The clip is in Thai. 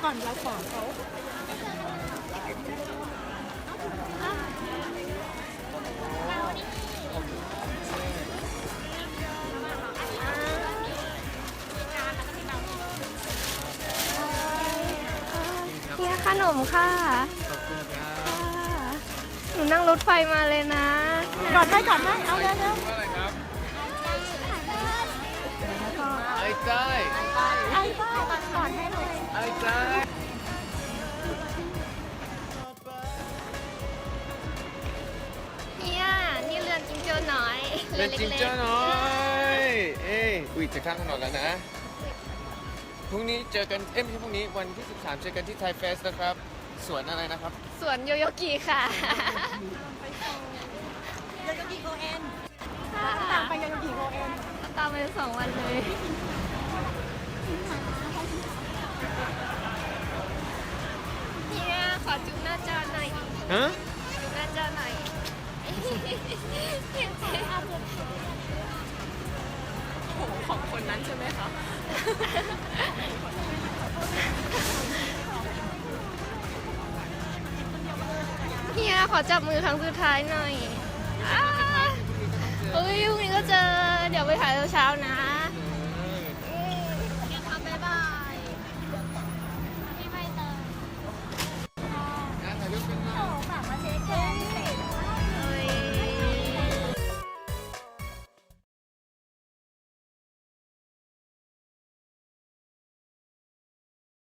ก่อนเราขอเขาเฮียขนมค่ะ ขอบคุณครับ หนูนั่งรถไฟมาเลยนะ ก่อนให้เอาเร็ว ว่าอะไรครับ แล้วก็ ไอ้ใจ ๆไอ้บ้าก่อนให้เลย ไอ้ใจ เฮียนี่เรือนจิงโจ้น้อย เป็นจริงเจ้าน้อยอุ้ยจะข้ามถนนแล้วนะพรุ่งนี้เจอกันไม่ใช่พรุ่งนี้วันที่13เจอกันที่ไทยเฟสนะครับสวนอะไรนะครับ สวนโยโยกิค่ะ โยโยกิโกเอ็น ค่ะ ตามไปโยโยกิโกเอ็น ตามไป2 วันเลยเฮียขอจุ๊บหน้าจอหน่อย ฮะ จุ๊บหน้าจอหน่อยของคนนั้นใช่ไหมคะเฮียขอจับมือครั้งสุดท้ายหน่อยอ้าเฮ้ยพรุ่งนี้ก็เจอ เดี๋ยวไปถ่ายเช้าๆนะ